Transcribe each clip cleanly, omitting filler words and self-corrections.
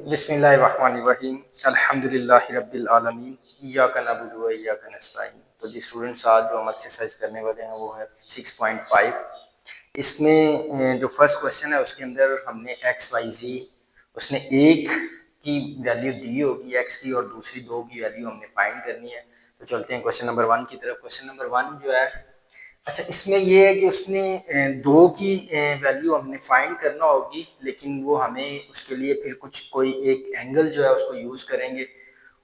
बिस्मिल्लाहिर्रहमानिर्रहीम अल्हम्दुलिल्लाहि रब्बिल आलमीन इय्याका नअबुदु व इय्याका नस्तईन। तो जी स्टूडेंट्स, आज जो हम एक्सरसाइज करने वाले हैं वो है 6.5। इसमें जो फर्स्ट क्वेश्चन है उसके अंदर हमने एक्स वाई जी, उसने एक की वैल्यू दी होगी एक्स की और दूसरी दो की वैल्यू हमने फाइंड करनी है। तो चलते हैं क्वेश्चन नंबर 1 की तरफ। क्वेश्चन नंबर 1 जो है, अच्छा इसमें ये है कि उसने दो की वैल्यू हमने फाइंड करना होगी, लेकिन वो हमें उसके लिए फिर कोई एक एंगल जो है उसको यूज़ करेंगे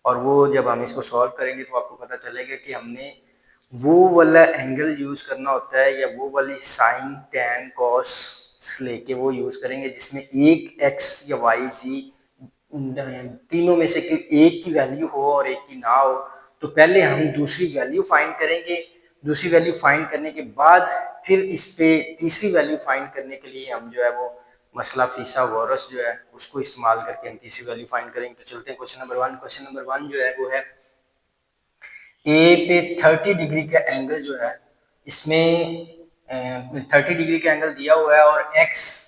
और वो जब हम इसको सॉल्व करेंगे तो आपको पता चलेगा कि हमने वो वाला एंगल यूज़ करना होता है या वो वाली साइन टैन कॉस लेके वो यूज़ करेंगे जिसमें एक एक्स या वाई जी तीनों में से एक की वैल्यू हो और एक की ना हो। तो पहले हम दूसरी वैल्यू फाइंड करेंगे, दूसरी वैल्यू फाइंड करने के बाद फिर इस पे तीसरी वैल्यू फाइंड करने के लिए हम जो है वो मसला फिसागोरस जो है उसको इस्तेमाल करके हम तीसरी वैल्यू फाइंड करेंगे। तो चलते हैं क्वेश्चन नंबर 1। क्वेश्चन नंबर 1 जो है वो है ए पे 30 डिग्री का एंगल जो है, इसमें 30 डिग्री का एंगल दिया हुआ है और एक्स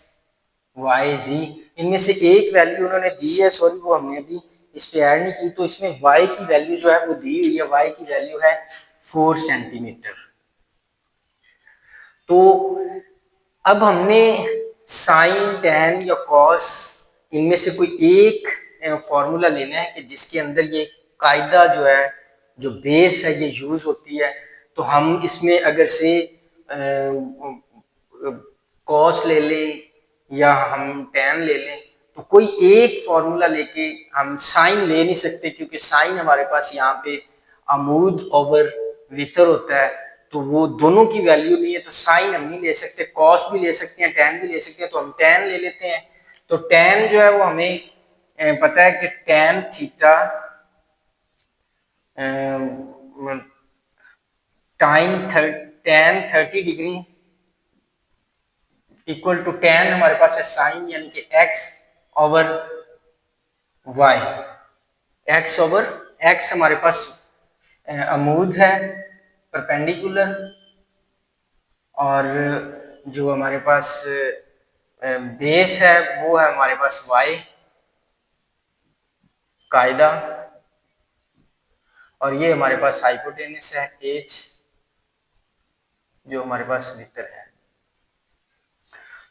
वाई जी इनमें से एक वैल्यू उन्होंने दी है, सॉरी वो हमने अभी इस पे ऐड नहीं की। तो इसमें y की वैल्यू जो है वो दी हुई है, y की वैल्यू है 4 सेंटीमीटर। तो अब हमने साइन टैन या कॉस इनमें से कोई एक फॉर्मूला लेना है कि जिसके अंदर ये कायदा जो है, जो बेस है, ये यूज होती है। तो हम इसमें अगर से कॉस ले लें या हम टैन ले लें, तो कोई एक फॉर्मूला लेके हम साइन ले नहीं सकते, क्योंकि साइन हमारे पास यहाँ पे अमूद ओवर वितर होता है, तो वो दोनों की वैल्यू नहीं है। तो साइन हम नहीं ले सकते, कॉस भी ले सकते हैं, टैन भी ले सकते हैं, तो हम टैन ले लेते हैं। तो टैन जो है वो हमें पता है कि tan theta tan 30 degree equal to tan हमारे पास है साइन यानी कि X over Y. X over X हमारे पास अमूद है परपेंडिकुलर, और जो हमारे पास बेस है वो है हमारे पास वाई कायदा, और ये हमारे पास हाइपोटेनस है एच जो हमारे पास वितर है।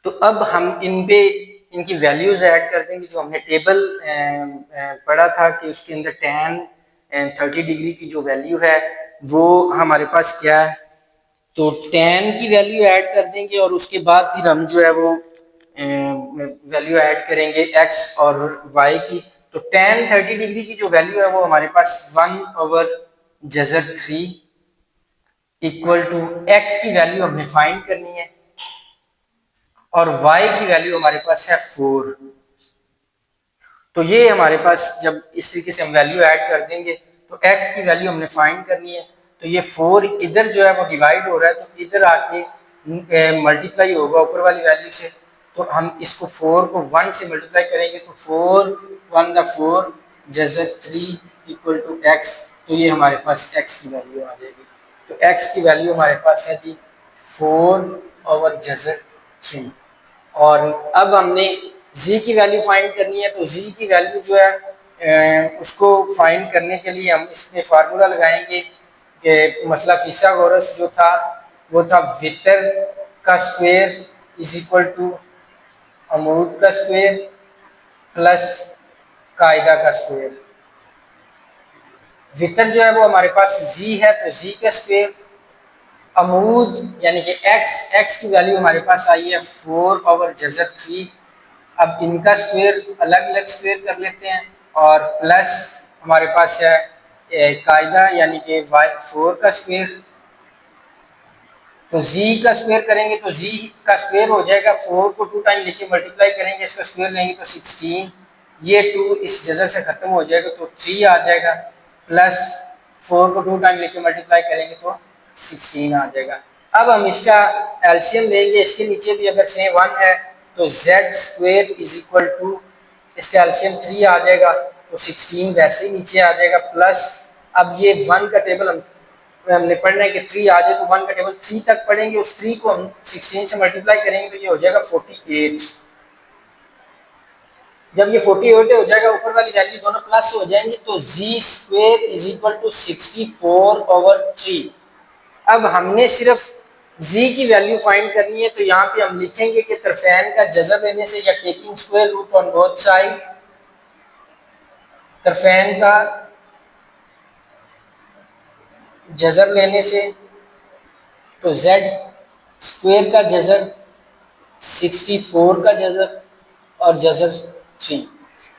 तो अब हम इन पे इनकी वैल्यूज ऐड कर देंगे। जो हमने टेबल पढ़ा था कि उसके अंदर टैन 30 डिग्री की जो वैल्यू है वो हमारे पास क्या है, तो टैन की वैल्यू ऐड कर देंगे और उसके बाद फिर हम जो है वो वैल्यू ऐड करेंगे एक्स और वाई की। तो टैन 30 डिग्री की जो वैल्यू है वो हमारे पास 1/3 इक्वल टू एक्स की वैल्यू हमने फाइंड करनी है और y की वैल्यू हमारे पास है 4। तो ये हमारे पास जब इस तरीके से हम वैल्यू ऐड कर देंगे तो x की वैल्यू हमने फाइंड करनी है। तो ये 4 इधर जो है वो डिवाइड हो रहा है, तो इधर आके मल्टीप्लाई होगा ऊपर वाली वैल्यू से। तो हम इसको 4 को 1 से मल्टीप्लाई करेंगे तो 4 1 द 4 जैसे 3 इक्वल टू x। तो ये हमारे पास x की वैल्यू आ जाएगी। तो x की वैल्यू हमारे पास है जी 4/3। और अब हमने z की वैल्यू फाइंड करनी है। तो z की वैल्यू जो है उसको फाइंड करने के लिए हम इसमें फार्मूला लगाएंगे कि मसला फिसागोरस जो था वो था वितर का स्क्वायर इज इक्वल टू अमूद का स्क्वायर प्लस कायदा का स्क्वायर। वितर जो है वो हमारे पास z है, तो z का स्क्वायर, अमूद यानी कि x की वैल्यू हमारे पास आई है 4/3। अब इनका स्क्वायर अलग अलग स्क्वायर कर लेते हैं और प्लस हमारे पास है कायदा यानी कि 4 का स्क्वायर। तो z का स्क्वायर करेंगे तो z का स्क्वायर हो जाएगा 4 को 2 टाइम लेके मल्टीप्लाई करेंगे, इसका स्क्वायर लेंगे तो 16, ये 2 इस जजर से खत्म हो जाएगा तो 3 आ जाएगा, प्लस 4 को 2 टाइम लेके मल्टीप्लाई करेंगे तो 16 आ जाएगा। अब हम इसका एलसीएम लेंगे, इसके नीचे भी अगर से 1 है तो z square is equal to इसका एलसीएम 3 आ जाएगा, तो 16 वैसे ही नीचे आ जाएगा, प्लस अब ये 1 का टेबल हमने पढ़ना है कि 3 आ जाए तो 1 का टेबल 3 तक पढ़ेंगे, उस 3 को हम 16 से मल्टीप्लाई करेंगे तो ये हो जाएगा 48। जब ये 48 हो जाएगा, ऊपर वाली वैल्यू दोनों प्लस हो जाएंगे, तो जी स्क्वेयर इज इक्वल टू 64/3। अब हमने सिर्फ जी की वैल्यू फाइंड करनी है, तो यहाँ पे हम लिखेंगे कि तरफैन का जज़ब लेने से या taking square root on both side, तरफैन का जज़ब लेने से तो z स्क्वायर का जज़ब 64 का जज़ब और जज़ब 3।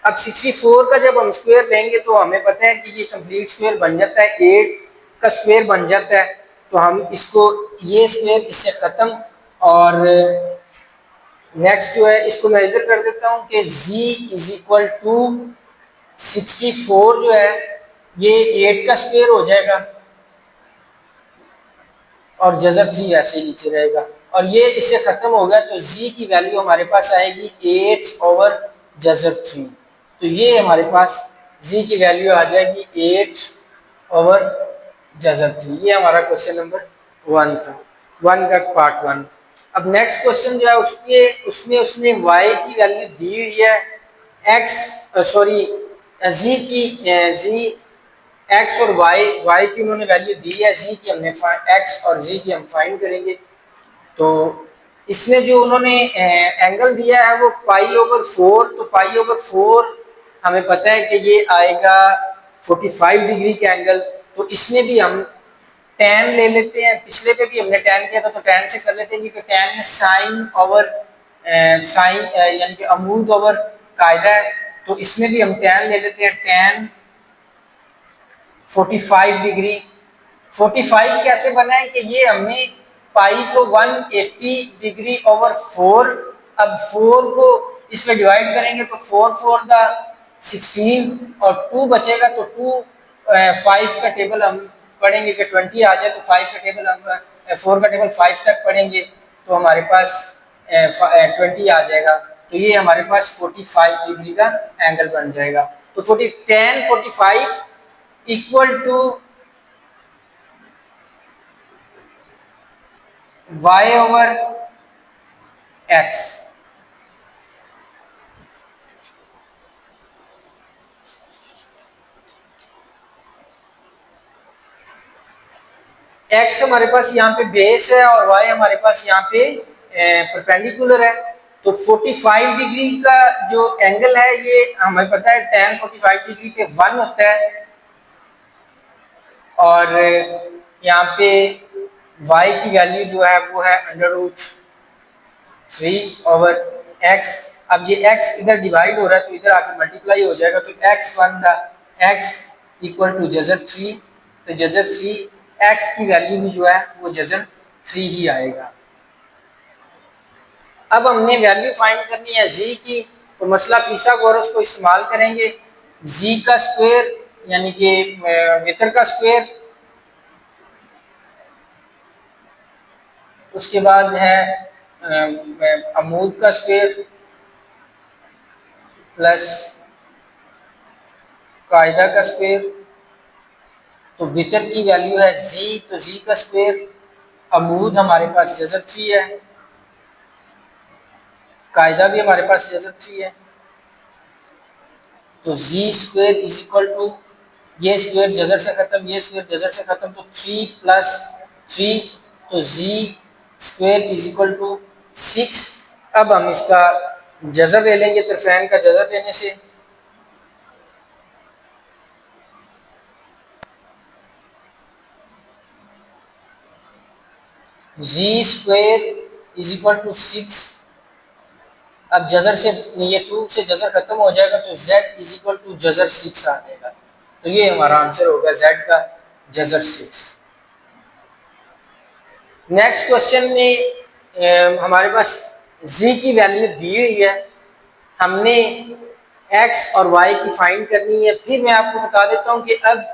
अब 64 का जब हम स्क्वायर लेंगे तो हमें पता है कि ये कंप्लीट स्क्वायर बन जाता है, 8 का स्क्वायर बन जाता है। तो हम इसको ये स्क्वायर इससे ख़त्म, और नेक्स्ट जो है इसको मैं इधर कर देता हूँ कि z इज इक्वल टू 64 जो है ये 8 का स्क्वायर हो जाएगा और जज़ब 3 ऐसे ही नीचे रहेगा, और ये इससे ख़त्म हो गया। तो z की वैल्यू हमारे पास आएगी 8/जज़ब 3। तो ये हमारे पास z की वैल्यू आ जाएगी 8/जज़ब 3। ये हमारा क्वेश्चन नंबर 1 था, 1 का पार्ट 1। अब नेक्स्ट क्वेश्चन जो है उसमें उसने y की वैल्यू दी हुई है, z एक्स और वाई की उन्होंने वैल्यू दी है, जी की हमने एक्स और जी की हम फाइंड करेंगे। तो इसमें जो उन्होंने एंगल दिया है वो π/4, तो π/4 हमें पता है कि ये आएगा 45 डिग्री का एंगल। तो इसमें भी हम tan ले लेते हैं, पिछले पे भी हमने tan किया था तो tan से कर लेते हैं, क्योंकि tan में साइन यानी कि अमूद ओवर कायदा है। तो इसमें भी हम tan ले लेते हैं, tan 45 डिग्री। 45 कैसे बना है कि ये हमने पाई को 180 डिग्री ओवर 4, अब 4 को इसमें डिवाइड करेंगे तो 4 4 का 16 और 2 बचेगा, तो 2 5 का टेबल हम पढ़ेंगे कि 20 आ जाए, तो 5 का टेबल हम 4 का टेबल 5 तक पढ़ेंगे तो हमारे पास 20 आ जाएगा। तो ये हमारे पास 45 डिग्री का एंगल बन जाएगा। तो 10 45 इक्वल टू y/x। x हमारे पास यहाँ पे बेस है और y हमारे पास यहाँ पे परपेंडिकुलर है। तो 45 डिग्री का जो एंगल है ये हमें पता है tan 45 डिग्री पे 1 होता है, और यहाँ पे y की वैल्यू जो है वो है √3/x। अब ये x इधर डिवाइड हो रहा है तो इधर आके मल्टीप्लाई हो जाएगा, तो x1 का x इक्वल टू जज़र 3, तो जज़र 3 x की वैल्यू भी जो है वो जज़र 3 ही आएगा। अब हमने वैल्यू फाइंड करनी है z की, तो मसला फिसागोरस को इस्तेमाल करेंगे। z का स्क्वायर यानी कि वितर का स्क्वायर, उसके बाद है अमूद का स्क्वायर प्लस कायदा का स्क्वायर। तो वितर की वैल्यू है z, तो z का स्क्वायर, अमूद हमारे पास जज़र 3 है, कायदा भी हमारे पास जज़र 3 है। तो z square is equal to, ये स्क्वायर जज़र से खत्म, ये स्क्वायर जज़र से खत्म, तो 3 + 3, तो z square is equal to 6। अब हम इसका जज़र ले लेंगे, तरफैन का जज़र लेने से z square is equal to 6। अब जज़र से ये 2 से जज़र खत्म हो जाएगा, तो z इज इक्वल टू जज़र 6 आ जाएगा। तो ये हमारा आंसर होगा z का जज़र 6। नेक्स्ट क्वेश्चन में हमारे पास z की वैल्यू दी हुई है, हमने x और y की फाइंड करनी है। फिर मैं आपको बता देता हूँ कि अब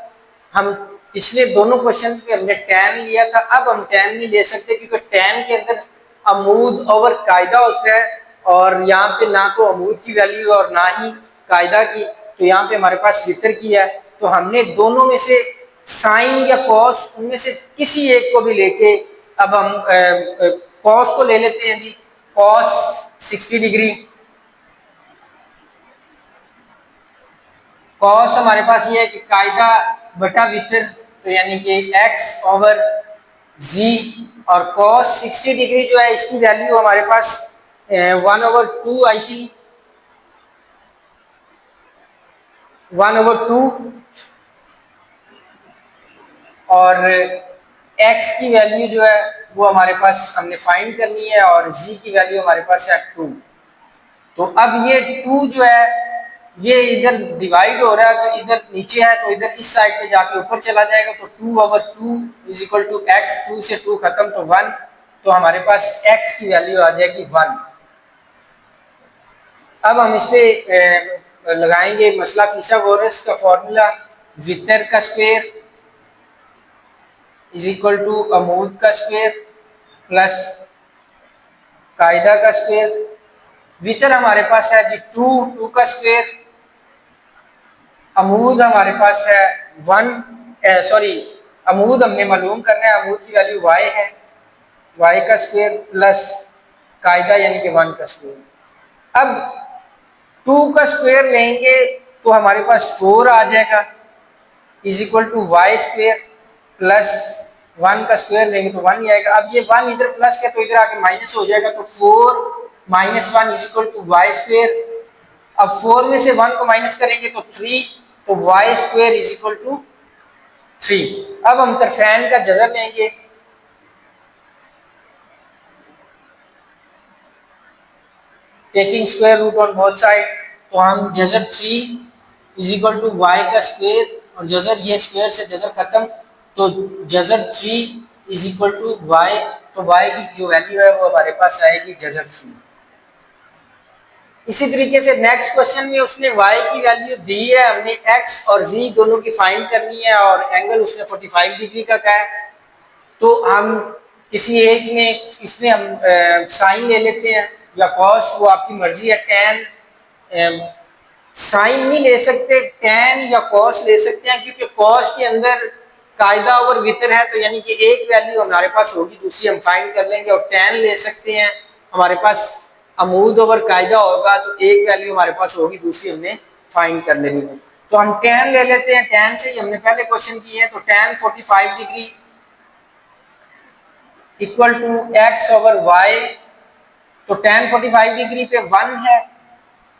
हम पिछले दोनों क्वेश्चन पे हमने tan लिया था, अब हम tan नहीं ले सकते क्योंकि tan के अंदर अमूद ओवर कायदा होता है, और यहाँ पे ना तो अमूद की वैल्यू और ना ही कायदा की, तो यहाँ पे हमारे पास वितर की है। तो हमने दोनों में से साइन या कॉस, उनमें से किसी एक को भी लेके अब हम कॉस को ले लेते हैं जी। कॉस 60 डिग्री कॉस हमारे पास ये है कि कायदा बटा वितर, तो यानी कि x ओवर z, और कॉस 60 डिग्री जो है इसकी वैल्यू हमारे पास 1/2 आई थी, 1/2, और x की वैल्यू जो है वो हमारे पास हमने फाइंड करनी है, और z की वैल्यू हमारे पास है 2। तो अब ये 2 जो है ये इधर डिवाइड हो रहा है, तो इधर नीचे है तो इधर इस साइड पे जाके ऊपर चला जाएगा, तो 2/2 इज इक्वल टू x, 2 से 2 खत्म तो 1, तो हमारे पास x की वैल्यू आ जाएगी 1। अब हम इस पे लगाएंगे मसला फिसागोरस का फॉर्मूला, वितर का स्क्वायर इज इक्वल टू अमूद का स्क्वायर प्लस कायदा का स्क्वायर। वितर हमारे पास है जी 2 का स्क्वायर, अमूद हमारे पास है 1, सॉरी अमूद हमने मालूम करना है, अमूद की वैल्यू y है, y का स्क्वायर प्लस कायदा यानी कि 1 का स्क्वायर। अब 2 का स्क्वायर लेंगे तो हमारे पास 4 आ जाएगा, is equal to Y square plus 1 का स्क्वायर लेंगे तो 1 ही आएगा। अब ये 1 इधर प्लस है तो इधर आके माइनस हो जाएगा, तो 4 minus 1 is equal to Y square. अब 4 में से 1 को माइनस करेंगे तो 3, तो Y square is equal to 3। अब हम तरफैन का जज़र लेंगे, taking square root on both side, तो हम जज़र 3 इज इक्वल टू वाई का स्क्वायर, और जज़र ये स्क्वायर से जज़र खत्म, तो जज़र 3 इज इक्वल टू वाई, तो वाई की जो वैल्यू है वो हमारे पास आएगी जज़र 3। इसी तरीके से नेक्स्ट क्वेश्चन में उसने y की वैल्यू दी है, हमने x और z दोनों की फाइंड करनी है, और एंगल उसने 45 डिग्री का कहा है, तो हम किसी एक में इसमें हम साइन ले लेते हैं या कॉस, वो आपकी मर्जी है। टैन साइन नहीं ले सकते, टैन या कॉस ले सकते हैं, क्योंकि कॉस के अंदर कायदा ओवर वितर है, तो यानी कि एक वैल्यू हमारे पास होगी, दूसरी हम फाइंड कर लेंगे। और टैन ले सकते हैं, हमारे पास अमूद ओवर कायदा होगा, तो एक वैल्यू हमारे पास होगी, दूसरी हमने फाइंड कर लेनी है। तो हम टैन ले लेते हैं, टैन से ही हमने पहले क्वेश्चन किए हैं, तो tan 45 degree equal to X over Y, तो टैन 45 डिग्री पे 1 है,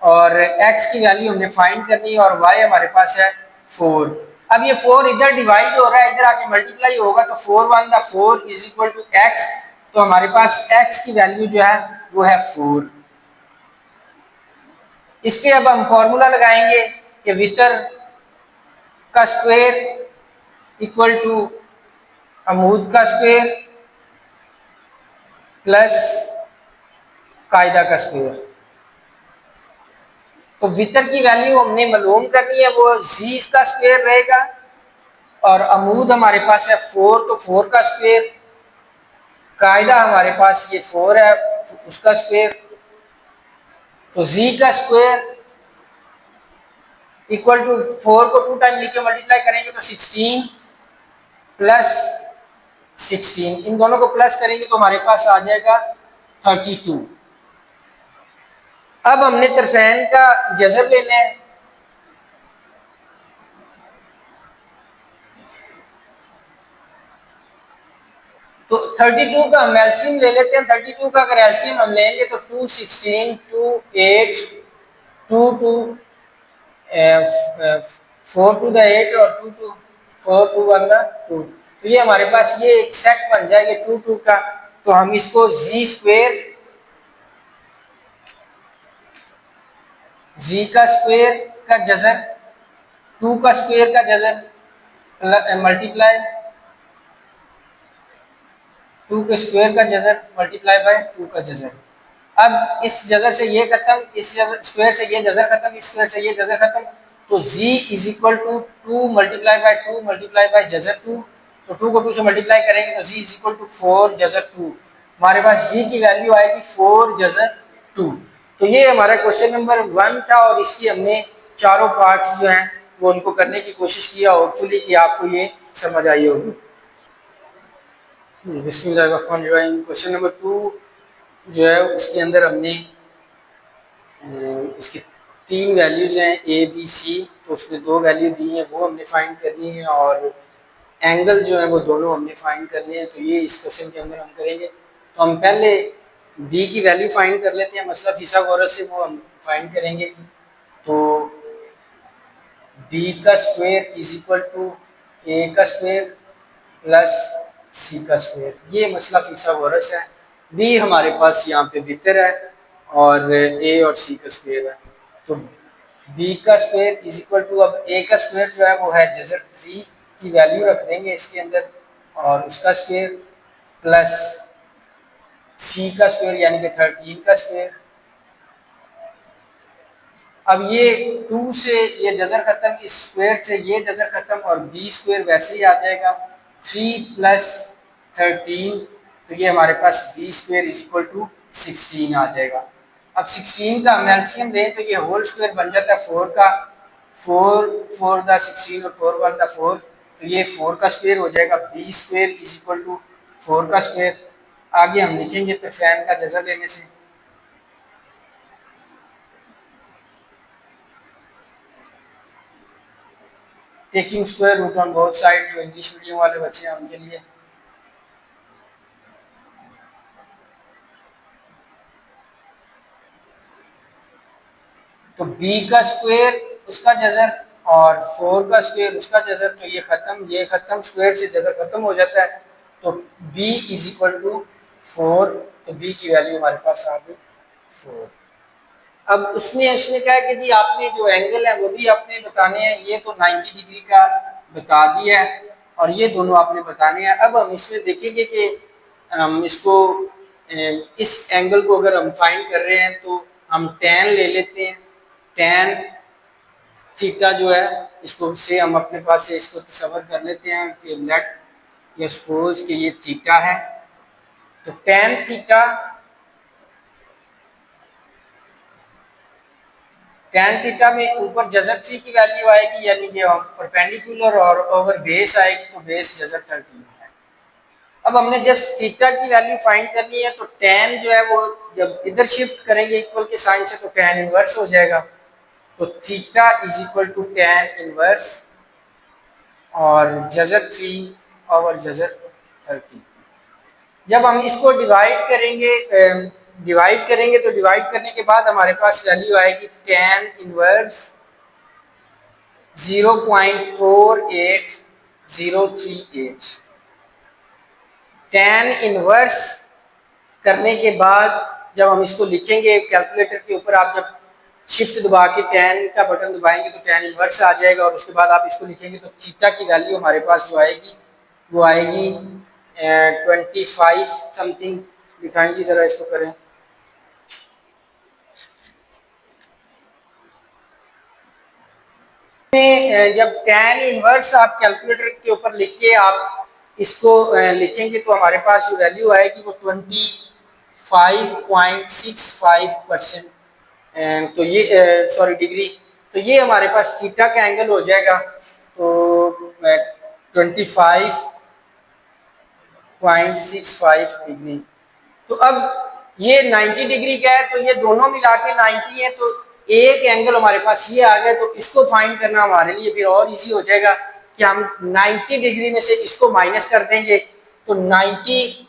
और x की वैल्यू हमने फाइंड करनी है, और y हमारे पास है 4। अब ये 4 इधर डिवाइड हो रहा है, इधर आके मल्टीप्लाई होगा, तो 4 1 दा 4 इज इक्वल टू x, तो हमारे पास x की वैल्यू जो है वो है 4। इस पे अब हम फॉर्मूला लगाएंगे कि वितर का स्क्वायर इक्वल टू अमूद का स्क्वायर प्लस कायदा का स्क्वायर। तो वितर की वैल्यू हमने मालूम करनी है, वो जी का स्क्वायर रहेगा, और अमूद हमारे पास है 4, तो 4 का स्क्वायर, कायदा हमारे पास ये 4 है उसका स्क्वायर, तो जी का स्क्वायर इक्वल टू 4 को 2 टाइम लिख के मल्टीप्लाई करेंगे तो 16 प्लस 16, इन दोनों को प्लस करेंगे तो हमारे पास आ जाएगा 32। अब हमने तरफैन का जज़र लेना है, तो 32 का हम एलसीएम ले लेते हैं। 32 का अगर एलसीएम हम लेंगे तो 2 16 2 8 2 2 4 टू द 8 और 2 2 4 2 1 द 2, तो ये हमारे पास ये एक सेट बन जाएगा 2 2 का। तो हम इसको जी स्क्वायर, जी का स्क्वायर का जज़र, 2 का स्क्वायर का जज़र मल्टीप्लाई 2 के स्क्वायर का जज़र मल्टीप्लाई बाय 2 का जज़र। अब इस जज़र से ये खत्म, इस स्क्वायर से ये जज़र खत्म, इस स्क्वायर से ये जज़र खत्म, तो z is equal to 2 multiply by 2 multiply by जज़र 2, तो 2 को 2 से मल्टीप्लाई करेंगे तो z इज इक्वल टू 4 जज़र 2, हमारे पास z की वैल्यू आएगी 4 जज़र 2। तो ये हमारा क्वेश्चन नंबर 1 था, और इसकी हमने चारों पार्ट्स जो हैं वो उनको करने की कोशिश किया, होपफुली कि आपको ये समझ आई होगी। बिस्मिल्लाहिर्रहमानिर्रहीम। क्वेश्चन नंबर 2 जो है उसके अंदर हमने इसकी तीन वैल्यूज हैं ए बी सी, तो उसने दो वैल्यू दी हैं वो हमने फाइंड करनी है, और एंगल जो है वो दोनों हमने फाइंड करने हैं। तो ये इस क्वेश्चन के अंदर हम करेंगे। तो हम पहले बी की वैल्यू फाइंड कर लेते हैं, मसला फिसागोरस से वो हम फाइंड करेंगे। तो बी का स्क्वायर इज इक्वल टू ए का स्क्वायर प्लस सी का स्क्वायर, ये मसला फिसागोरस है। बी हमारे पास यहाँ पे वितर है और ए और सी का स्क्वायर है। तो बी का स्क्वायर इज इक्वल टू, अब ए का स्क्वायर जो है वो है जजर 3 की वैल्यू रख देंगे इसके अंदर, और उसका स्क्वायर प्लस सी का स्क्वायर यानी कि 13 का स्क्वायर। अब ये 2 से ये जजर खत्म, इस स्क्वायर से ये जजर खत्म, और बी स्क्वायर वैसे ही आ जाएगा 3 प्लस 13, तो ये हमारे पास B square is equal to 16 आ जाएगा। अब 16 का हम एलसीएम लें तो ये होल स्क्वायर बन जाता है 4 का, 4 4 दा 16 और 4 1 दा 4, तो ये 4 का स्क्वायर हो जाएगा। B square is equal to 4 का स्क्वायर। आगे हम लिखेंगे तो फैन का जजर लेने से taking square root on both side, जो इंग्लिश मीडियम वाले बच्चे हैं उनके लिए। तो b का स्क्वायर उसका जजर और 4 का स्क्वायर उसका जजर, तो ये खत्म, स्क्वायर से जजर खत्म हो जाता है। तो b इज इक्वल टू 4, तो b की वैल्यू हमारे पास आ गई 4। अब उसने उसने कहा कि जी आपने जो एंगल है वो भी आपने बताने हैं, ये तो 90 डिग्री का बता दिया है और ये दोनों आपने बताने हैं। अब हम इसमें देखेंगे कि हम इसको इस एंगल को अगर हम फाइंड कर रहे हैं तो हम tan ले लेते हैं। tan थीटा जो है इसको से हम अपने पास से इसको तस्वर कर लेते हैं कि लेट या सपोज कि ये थीटा है। तो tan थीटा, tan थीटा में ऊपर जजर 3 की वैल्यू आएगी यानी कि परपेंडिकुलर और ओवर बेस आएगी, तो बेस जजर 13 है। अब हमने जस्ट थीटा की वैल्यू फाइंड करनी है, तो tan जो है वो जब इधर शिफ्ट करेंगे इक्वल के साइन से तो tan इनवर्स हो जाएगा। तो theta is equal to tan inverse और जजर 3 ओवर जजर 13। जब हम इसको डिवाइड करेंगे तो डिवाइड करने के बाद हमारे पास वैल्यू आएगी tan इनवर्स 0.48038। tan इनवर्स करने के बाद जब हम इसको लिखेंगे कैलकुलेटर के ऊपर, आप जब शिफ्ट दबा के tan का बटन दबाएंगे तो tan इनवर्स आ जाएगा, और उसके बाद आप इसको लिखेंगे तो थीटा की वैल्यू हमारे पास जो आएगी वो आएगी 25 समथिंग। दिखाएं जी जरा इसको करें। जब tan इनवर्स आप कैलकुलेटर के ऊपर लिख के आप इसको लिखेंगे तो हमारे पास जो वैल्यू आएगी वो 25.65%, तो ये सॉरी डिग्री, तो ये हमारे पास थीटा का एंगल हो जाएगा। तो 25.65 डिग्री। तो अब ये 90 डिग्री का है, तो ये दोनों मिला के 90 है, तो एक एंगल हमारे पास ये आ गया। तो इसको फाइंड करना हमारे लिए फिर और इजी हो जाएगा कि हम 90 डिग्री में से इसको माइनस कर देंगे। तो 90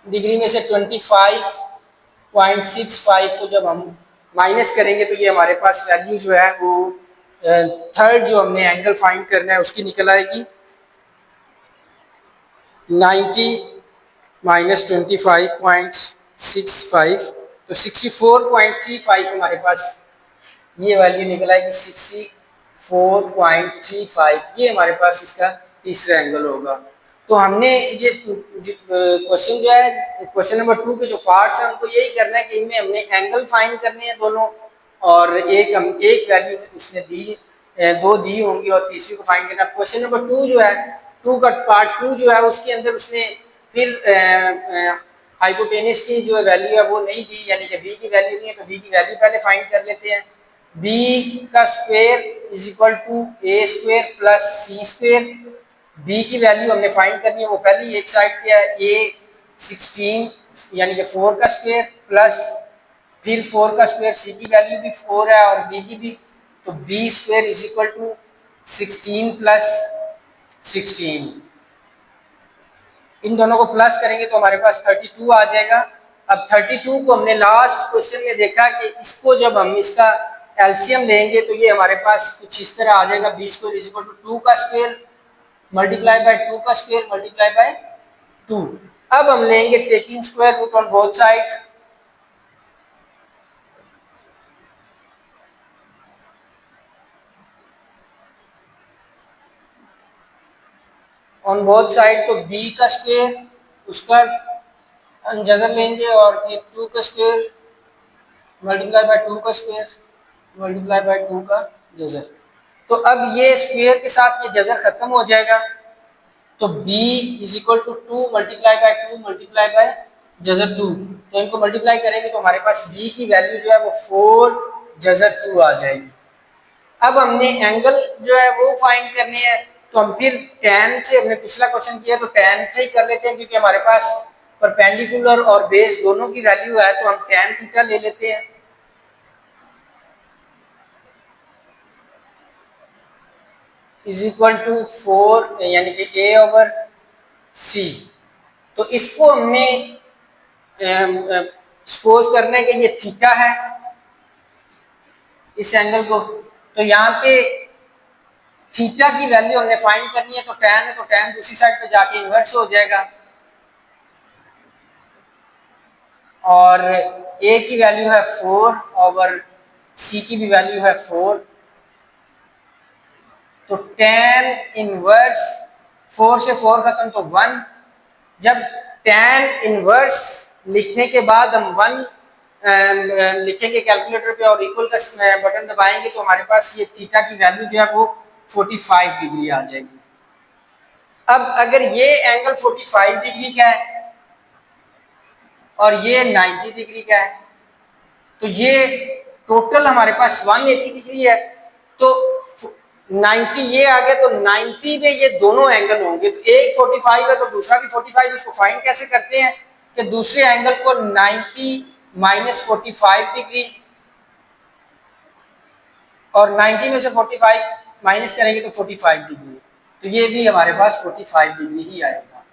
डिग्री में से 25.65 को जब हम माइनस करेंगे तो ये हमारे पास वैल्यू जो है वो थर्ड जो हमने एंगल फाइंड करना है उसकी निकल आएगी 90 माइनस 25.65, तो 64.35 हमारे पास ये वैल्यू निकल आएगी 64.35। ये हमारे पास इसका तीसरा एंगल होगा। तो हमने ये क्वेश्चन जो है क्वेश्चन नंबर 2 के जो पार्ट्स हैं उनको यही करना है कि इनमें हमने एंगल फाइंड करने हैं दोनों, और एक वैल्यू उसने दी, दो दी होंगी और तीसरी को फाइंड करना। क्वेश्चन नंबर 2 जो है, 2 का पार्ट 2 जो है उसके अंदर उसने फिर हाइपोटेनस की जो वैल्यू है वो नहीं दी, यानी कि बी की वैल्यू नहीं है, तो बी की वैल्यू पहले फाइंड कर लेते हैं। बी का square is equal to A square plus C square. B की वैल्यू हमने फाइंड करनी है, वो पहली एक साइड पे है, ए 16 यानी कि 4 का स्क्वायर प्लस फिर 4 का स्क्वायर, सी की वैल्यू भी 4 है और बी की भी, तो B square is equal to 16 plus 16। इन दोनों को प्लस करेंगे तो हमारे पास 32 आ जाएगा। अब 32 को हमने लास्ट क्वेश्चन में देखा कि इसको जब हम इसका एलसीएम लेंगे तो ये हमारे पास कुछ इस तरह आ जाएगा, B square is equal to 2 का स्क्वायर मल्टीप्लाई बाय 2 का स्क्वायर मल्टीप्लाई बाय 2। अब हम लेंगे taking square root on both side, on both side, तो बी का स्क्वायर उसका जजर लेंगे और फिर 2 का स्क्वायर मल्टीप्लाई बाय 2 का स्क्वायर मल्टीप्लाई बाय 2 का जजर। तो अब ये स्क्वायर के साथ ये जजर खत्म हो जाएगा, तो b is equal to 2 multiply by 2 multiply by जजर 2। तो इनको मल्टीप्लाई करेंगे तो हमारे पास b की वैल्यू जो है वो 4 जजर 2 आ जाएगी। अब हमने एंगल जो है वो फाइंड करनी है, तो हम फिर tan से, हमने पिछला क्वेश्चन किया तो tan से ही कर लेते हैं क्योंकि हमारे पास परपेंडिकुलर और बेस दोनों की वैल्यू है, तो हम tan थीटा ले लेते हैं। इज इक्वल टू 4 यानी कि a ओवर c। तो इसको हमने सपोज करना है कि ये थीटा है इस एंगल को, तो यहाँ पे थीटा की वैल्यू हमने फाइंड करनी है, तो tan है तो tan दूसरी साइड पे जाके इन्वर्स हो जाएगा और a की वैल्यू है 4 ओवर c की भी वैल्यू है 4, तो tan इनवर्स 4 से 4 खत्म तो 1। जब tan इनवर्स लिखने के बाद हम 1 लिखेंगे कैलकुलेटर पे और इक्वल का बटन दबाएंगे तो हमारे पास ये थीटा की वैल्यू जो है वो 45 डिग्री आ जाएगी। अब अगर ये एंगल 45 डिग्री का है और ये 90 डिग्री का है, तो ये टोटल हमारे पास 180 डिग्री है, तो 90 ये आ गया, तो 90 में ये दोनों एंगल होंगे, तो एक 45 है तो दूसरा भी 45। इसको फाइंड कैसे करते हैं कि दूसरे एंगल को 90 माइनस 45 डिग्री और 90 में से 45 माइनस करेंगे तो 45 डिग्री, तो ये भी हमारे पास 45 डिग्री ही आएगा।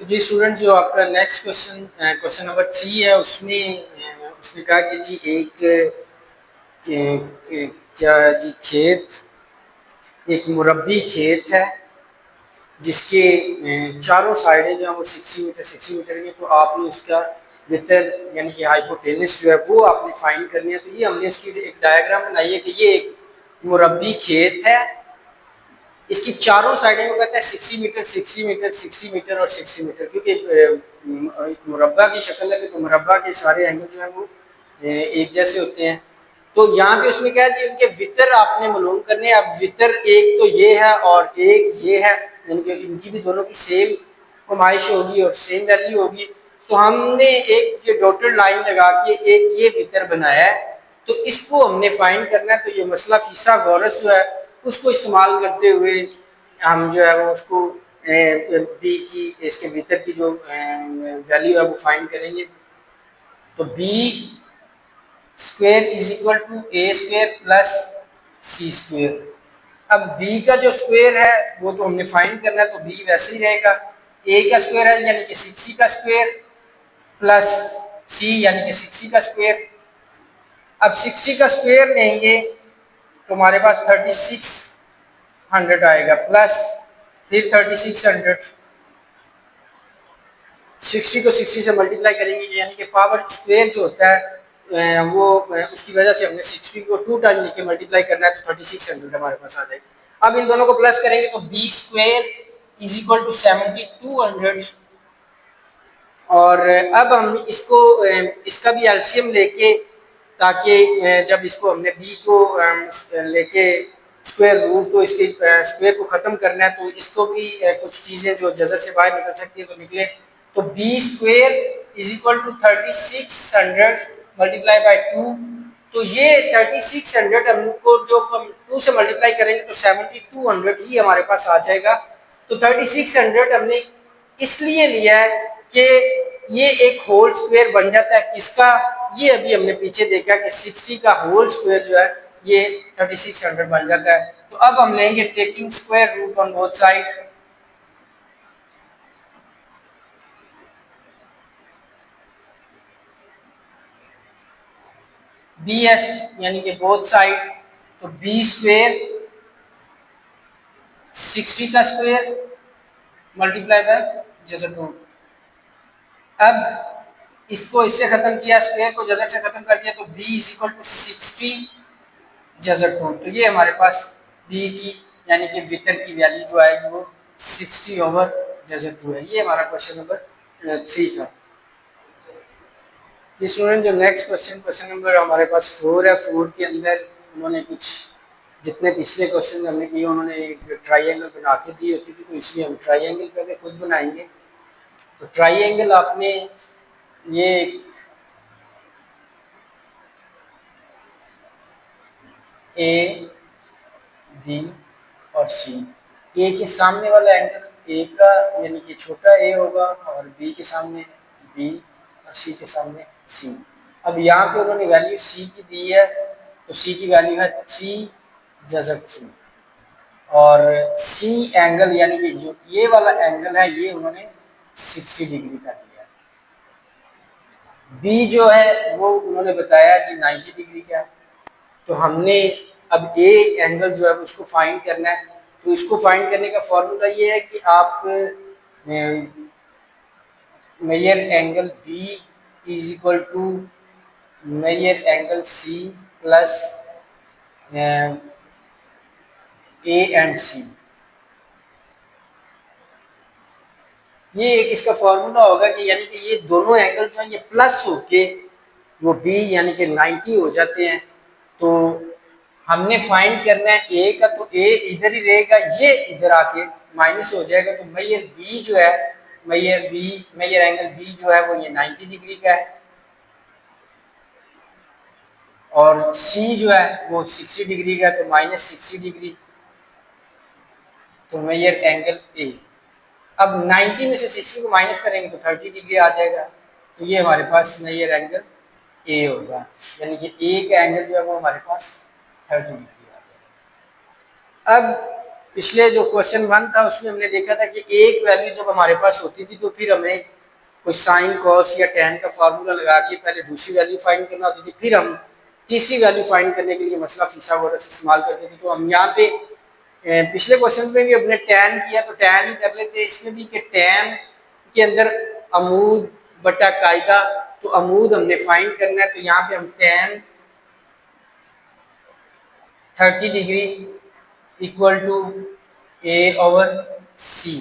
तो जी स्टूडेंट, जो आपका नेक्स्ट क्वेश्चन नंबर 3 है, उसमें कहा कि जी एक क्या जी एक मुरब्बी खेत है जिसके चारों साइडें जो है वो 60 मीटर की, तो आपने उसका वितर यानी कि हाइपोटेनस जो है वो आपने फाइंड करनी है। तो ये हमने इसकी एक डायग्राम बनाई है कि ये एक मुरब्बी खेत है, इसकी चारों साइडें में कहते हैं 60 मीटर 60 मीटर 60 मीटर और 60 मीटर, क्योंकि एक मुरब्बा की शक्ल है तो मुरब्बा के सारे एंगल जो है वो एक जैसे होते हैं। तो यहाँ पे उसमें क्या है कि उनके वितर आपने मालूम करने हैं। अब वितर एक तो ये है और एक ये है, इनकी भी दोनों की सेम पैमाइश होगी और सेम वैल्यू होगी। तो हमने एक जो डॉटेड लाइन लगा के एक ये वितर बनाया है, तो इसको हमने फाइंड करना है। तो ये मसला फिसागोरस जो है उसको इस्तेमाल करते हुए हम जो है वो उसको बी की इसके भीतर की जो वैल्यू है वो फाइंड करेंगे। तो B square is equal to A square plus C square. अब b का जो स्क्वायर है वो तो हमने फाइंड करना है, तो b वैसे ही रहेगा, a का स्क्वायर है यानी कि 60 का स्क्वायर प्लस c यानी कि 60 का स्क्वायर। अब 60 का स्क्वायर लेंगे तो हमारे पास 3600 आएगा प्लस फिर 3600, 60 को 60 से मल्टीप्लाई करेंगे यानी कि पावर स्क्वायर जो होता है वो उसकी वजह से हमने 60 को 2 टाइम लेके मल्टीप्लाई करना है, तो 3600 हमारे पास आ जाएगा। अब इन दोनों को प्लस करेंगे तो B square is equal to 7200, और अब हम इसको इसका भी एलसीएम लेके, ताकि जब इसको हमने बी को लेके स्क्वायर रूट तो इसके स्क्वायर को ख़त्म करना है, तो इसको भी कुछ चीज़ें जो जजर से बाहर निकल सकती है तो निकले। तो B square is equal to 3600 multiply by 2, तो ये 3600 हमको जो हम 2 से मल्टीप्लाई करेंगे तो 7200 ही हमारे पास आ जाएगा। तो 3600 हमने इसलिए लिया है कि ये एक होल स्क्वायर बन जाता है किसका, ये अभी हमने पीछे देखा कि 60 का होल स्क्वायर जो है ये 3600 बन जाता है। तो अब हम लेंगे taking square root on both side, B S यानी कि बोथ साइड, तो बी स्क्वायर 60 का स्क्वायर मल्टीप्लाई बाय जजर रूट। अब इसको इससे खत्म किया, स्क्वायर को जजर से खत्म कर दिया, तो b इज इक्वल टू 60 जजर रूट। तो ये हमारे पास b की यानी कि वितर की वैल्यू जो आएगी वो 60 ओवर जजर टू है। ये हमारा क्वेश्चन नंबर 3 था। ये स्टूडेंट जो नेक्स्ट क्वेश्चन, क्वेश्चन नंबर हमारे पास 4 है। 4 के अंदर उन्होंने कुछ जितने पिछले क्वेश्चन हमने किए उन्होंने एक ट्राइंगल बना के दी होती थी, तो इसमें हम ट्राइंगल पहले खुद बनाएंगे। तो ट्राइंगल आपने ये ए बी और सी, ए के सामने वाला एंगल ए का यानी कि छोटा ए होगा और बी के सामने बी और सी के सामने सी। अब यहाँ पे उन्होंने वैल्यू सी की दी है, तो सी की वैल्यू है 3 जजर 3 और सी एंगल यानी कि जो ये वाला एंगल है ये उन्होंने 60 डिग्री का दिया है। बी जो है वो उन्होंने बताया जी 90 डिग्री का है। तो हमने अब ए एंगल जो है उसको फाइंड करना है। तो इसको फाइंड करने का फॉर्मूला ये है कि आप measure angle B is equal to major angle C plus A and C. ये एक इसका फॉर्मूला होगा कि यानी कि ये दोनों एंगल जो है ये प्लस होके वो बी यानी कि 90 हो जाते हैं। तो हमने फाइंड करना है ए का, तो ए इधर ही रहेगा, ये इधर आके माइनस हो जाएगा। तो मेजर बी जो है, मेजर एंगल बी जो है वो ये 90 डिग्री का है और सी जो है वो 60 डिग्री का है, तो माइनस 60 डिग्री। तो मेजर एंगल ए, अब 90 में से 60 को माइनस करेंगे तो 30 डिग्री आ जाएगा। तो ये हमारे पास मेजर एंगल ए होगा, यानी कि ए का एंगल जो है वो हमारे पास 30 डिग्री आ जाएगा। अब पिछले जो क्वेश्चन 1 था उसमें हमने देखा था कि एक वैल्यू जब हमारे पास होती थी तो फिर हमें कोई साइन कॉस या टैन का फार्मूला लगा के पहले दूसरी वैल्यू फाइंड करना होती थी, फिर हम तीसरी वैल्यू फाइंड करने के लिए मसला फिसागोरस इस्तेमाल करते थे। तो हम यहाँ पे पिछले क्वेश्चन में भी अपने टैन किया तो टैन ही कर लेते हैं इसमें भी कि टैन के अंदर अमूद बटा कायदा, तो अमूद हमने फाइंड करना है। तो यहाँ पे हम tan 30 degree equal to A over C.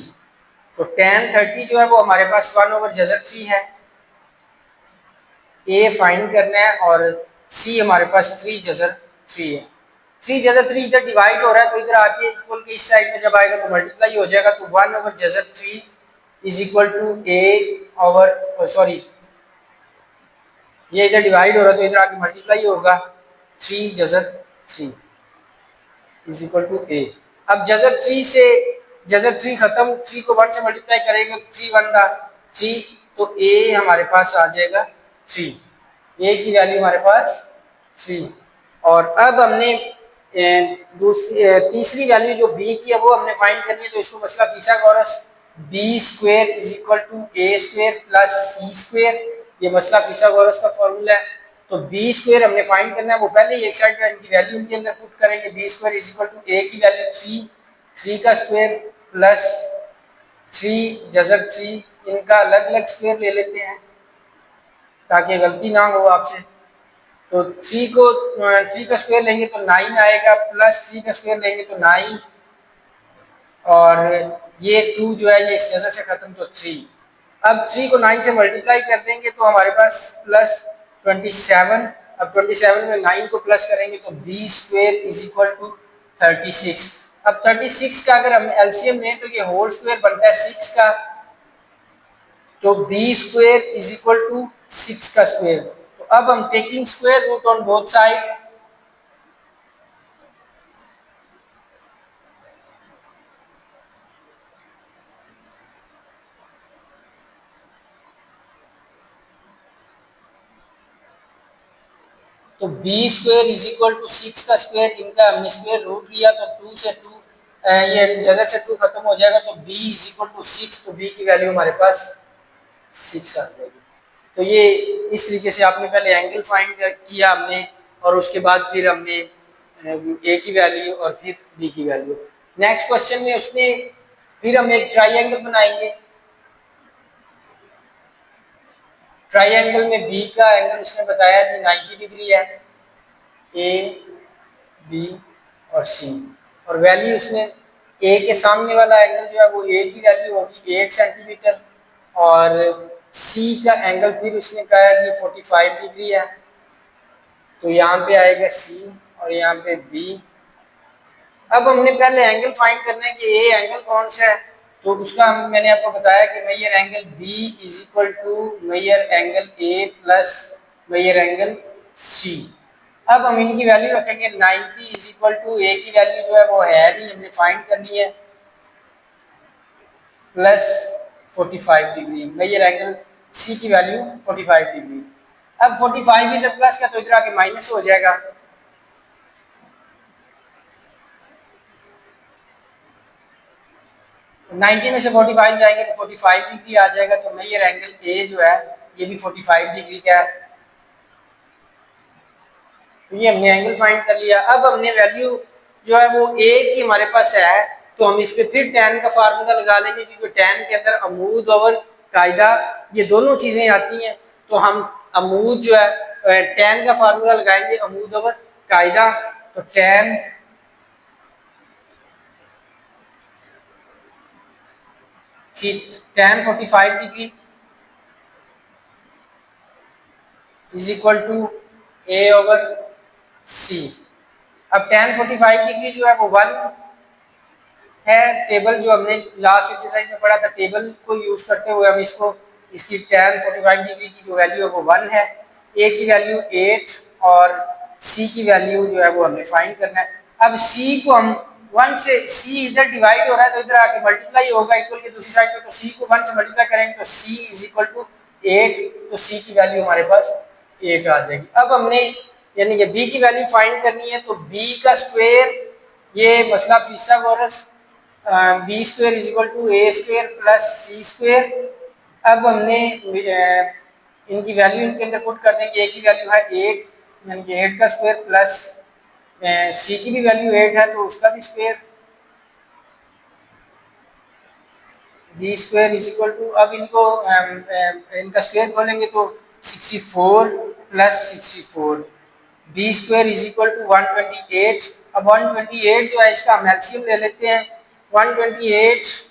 तो टैन 30 जो है वो हमारे पास 1 ओवर जजर 3 है, ए फाइंड करना है और सी हमारे पास 3 जजर 3 है। 3 जजर 3 इधर डिवाइड हो रहा है तो इधर आके इक्वल के इस साइड में जब आएगा तो मल्टीप्लाई हो जाएगा। तो 1 ओवर जजर 3 is equal to A over sorry ये इधर डिवाइड हो रहा है तो इधर आके मल्टीप्लाई होगा 3 जजर 3 इज इक्वल टू ए। अब जजर 3 से जजर 3 खत्म, 3 को 1 से मल्टीप्लाई करेंगे तो 3 1 का 3, तो ए हमारे पास आ जाएगा 3, ए की वैल्यू हमारे पास 3। और अब हमने तीसरी वैल्यू जो बी की है वो हमने फाइंड करनी है। तो इसको मसला Pythagoras B square is equal to A square plus C square, ये मसला फिसागोरस का फॉर्मूला है। तो बी स्क्वायर हमने फाइंड करना है, वो पहले ही एक साइड पे इनकी वैल्यू इनके अंदर पुट करेंगे। B square is equal to A की वैल्यू 3, 3 का स्क्वायर प्लस 3 जजर 3, इनका अलग अलग स्क्वायर ले लेते हैं ताकि गलती ना हो आपसे। तो 3 का स्क्वायर लेंगे तो 9 आएगा, प्लस 3 का स्क्वायर लेंगे तो 9 और ये 2 जो है ये इस जैसे से खत्म तो 3। अब 3 को 9 से मल्टीप्लाई कर देंगे तो हमारे पास प्लस 27। अब 27 में 9 को प्लस करेंगे तो B square is equal to 36। अब 36 का अगर हम एलसीएम लें तो ये होल स्क्वायर बनता है 6 का, तो B square is equal to 6 का स्क्वायर। तो अब हम taking square root on both side, तो B square is equal to 6 का स्क्वायर, इनका हमने स्क्वायर रूट लिया तो 2 से 2 ये जगह से 2 खत्म हो जाएगा, तो b इज इक्वल टू 6, तो b की वैल्यू हमारे पास 6 आ जाएगी। तो ये इस तरीके से आपने पहले एंगल फाइंड किया हमने, और उसके बाद फिर हमने ए की वैल्यू और फिर बी की वैल्यू। नेक्स्ट क्वेश्चन में उसने फिर हम एक ट्राइंगल बनाएंगे। ट्राइंगल में बी का एंगल उसने बताया कि 90 डिग्री है, ए बी और सी, और वैल्यू उसने ए के सामने वाला एंगल जो है वो ए की वैल्यू होगी 8 सेंटीमीटर, और सी का एंगल फिर उसने कहा कि 45 डिग्री है, तो यहाँ पे आएगा सी और यहाँ पे बी। अब हमने पहले एंगल फाइंड करना है कि ए एंगल कौन सा है, तो उसका मैंने आपको बताया कि major angle B is equal to major angle A plus major angle C. अब हम इनकी वैल्यू रखेंगे 90 इज इक्वल टू ए की वैल्यू जो है वो है नहीं, हमने फाइंड करनी है, plus 45 degree, measure angle C की वैल्यू 45 डिग्री। अब 45 इधर प्लस का तो इधर आके माइनस हो जाएगा, 90 में से 45 जाएंगे तो 45 डिग्री आ जाएगा, तो मेजर एंगल ए जो है ये भी 45 डिग्री का है। तो ये हमने एंगल फाइंड कर लिया। अब हमने वैल्यू जो है वो ए की हमारे पास है, तो हम इस पे फिर tan का फार्मूला लगा लेंगे, क्योंकि tan के अंदर अमूद और कायदा ये दोनों चीजें आती हैं, तो हम अमूद जो है tan का फार्मूला लगाएंगे, अमूद और कायदा, तो tan tan 45 degree is equal to A over C. अब tan 45 डिग्री जो है वो 1 है, टेबल जो हमने लास्ट एक्सरसाइज में पढ़ा था, टेबल को यूज करते हुए हम इसकी tan 45 डिग्री की जो वैल्यू है वो 1 है, ए की वैल्यू 8 और सी की वैल्यू जो है वो हमने फाइंड करना है। अब सी को हम 1 से, सी इधर डिवाइड हो रहा है तो इधर आके मल्टीप्लाई होगा इक्वल के दूसरी साइड पे, तो सी को 1 से मल्टीप्लाई करेंगे तो सी इज इक्वल टू 8, तो सी की वैल्यू हमारे पास 8 आ जाएगी। अब हमने यानी कि बी की वैल्यू फाइंड करनी है, तो बी का स्क्वायर, ये मसला Pythagoras, B square is equal to A square plus C square. अब हमने इनकी वैल्यू इनके अंदर पुट कर देंगे, ए की वैल्यू है 8 यानी कि 8 का स्क्वायर प्लस सी की भी वैल्यू 8 है तो उसका भी square, B square is equal to, अब इनको इनका स्क्वायर खोलेंगे तो 64 plus 64, B square is equal to 128। अब 128 जो है इसका हम एलसीएम ले लेते हैं, 128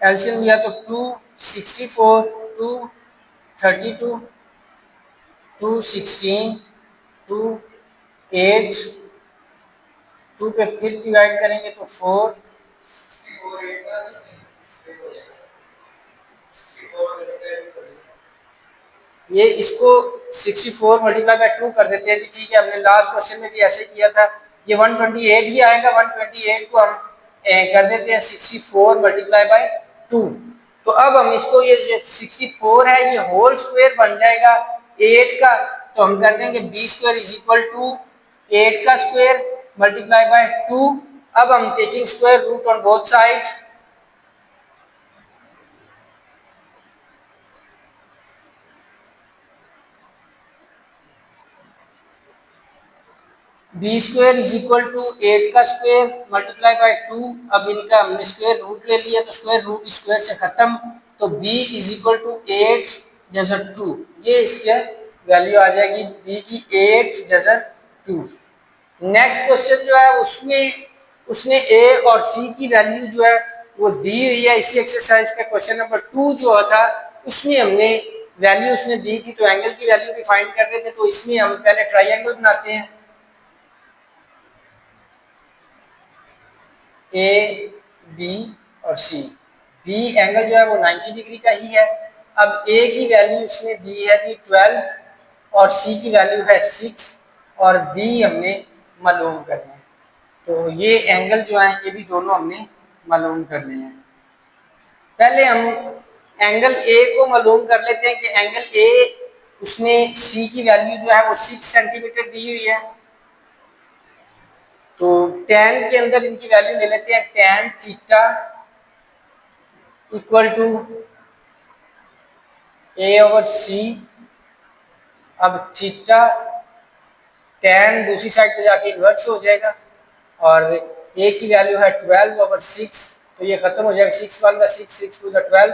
एलसीएम लिया तो 264, 232, 216, 28, 2 पे फिर डिवाइड करेंगे तो 4, ये इसको 64 मल्टीप्लाई बाय 2 कर देते हैं जी, ठीक है, हमने लास्ट क्वेश्चन में भी ऐसे किया था, ये 128 ही आएगा, 128 को हम कर देते हैं 64 मल्टीप्लाई बाय 2। तो अब हम इसको, ये 64 है ये होल स्क्वायर बन जाएगा 8 का, तो हम कर देंगे B square is equal to 8 का स्क्वायर मल्टीप्लाई बाय 2। अब हम taking square root on both side, B square is equal to 8 का स्क्वायर मल्टीप्लाई बाय 2। अब इनका हमने स्क्वायर रूट ले लिया तो स्क्वायर रूट स्क्वायर से खत्म, तो b इज इक्वल टू 8 जैसा 2, ये इसके वैल्यू आ जाएगी b की 8 जैसा 2। नेक्स्ट क्वेश्चन जो है उसमें उसने a और c की वैल्यू जो है वो दी हुई है, इसी एक्सरसाइज का क्वेश्चन नंबर 2 जो था उसमें हमने वैल्यू उसने दी थी, तो एंगल की वैल्यू भी फाइंड कर रहे थे, तो इसमें हम पहले ट्राइंगल बनाते हैं, ए बी और सी। बी एंगल जो है वो 90 डिग्री का ही है। अब ए की वैल्यू इसमें दी है जी 12 और सी की वैल्यू है 6 और बी हमने मालूम करना है, तो ये एंगल जो है ये भी दोनों हमने मालूम करने हैं। पहले हम एंगल ए को मालूम कर लेते हैं कि एंगल ए उसमें सी की वैल्यू जो है वो 6 सेंटीमीटर दी हुई है। तो tan के अंदर इनकी वैल्यू ले लेते हैं, tan theta equal to a/c। अब थीटा tan दूसरी साइड पे जाके इन्वर्स हो जाएगा और a की वैल्यू है 12/6, तो ये खत्म हो जाएगा, 6 1 का 6, 6 2 का 12,